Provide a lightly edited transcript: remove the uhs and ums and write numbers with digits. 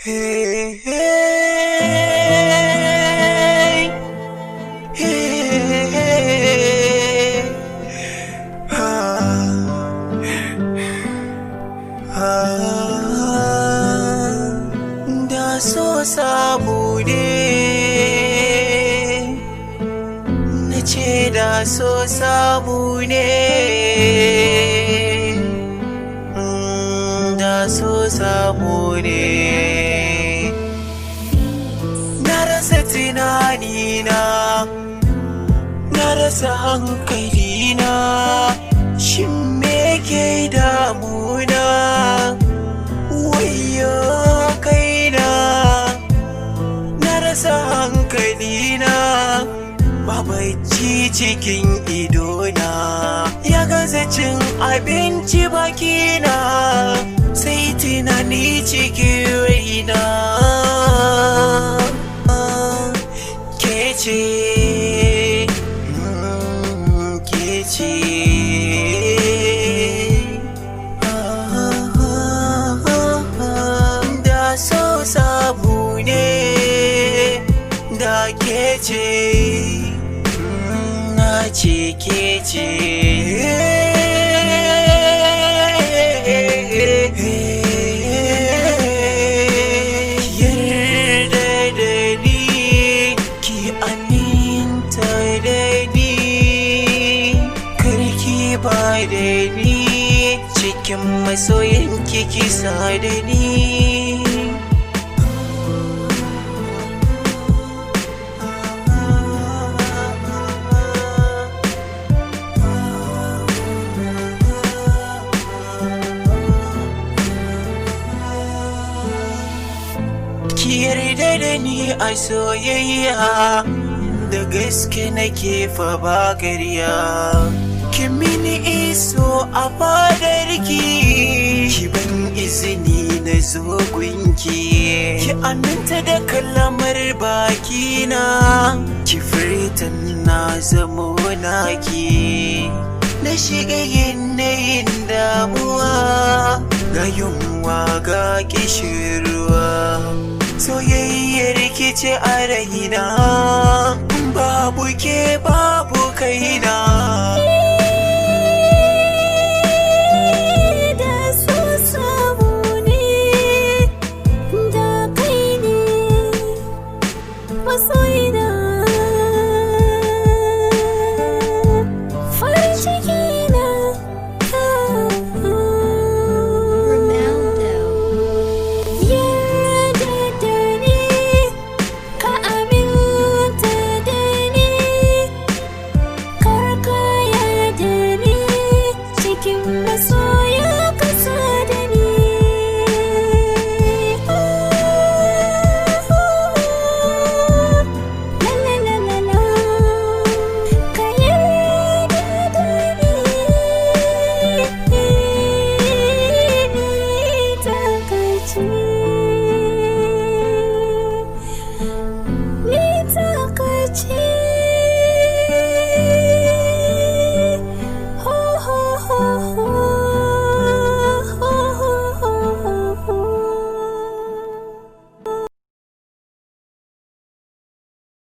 Hey, hey, hey, hey. Da so samu ne, na ce da so samu ne, da so samu ne. Na rasa tunanina, na rasa hankalina, shin me ke damuna? Wayyo kaina, na rasa hankalina, ba bacci cikin idona, ya gaza cin abinci bakina, sai tunani cikin raina. Ke ce, ke ce, da so samu ne, da ke ce, na ce ke ce. Yarda da ni, ki aminta da ni, karki ba da ni, cikin masoyin ki sa da ni. Ki yarda da ni a soyayya, da gaske nake fa ba ƙarya. Ki mini iso a fadarki, ki ban izini na zo gunki, ki aminta da kalamar bakina, ki furta na zamo naki. Na shiga yanayin damuwa, ga yunwa ga kishirwa, soyayyar rikice a raina, babu ke babu kaina.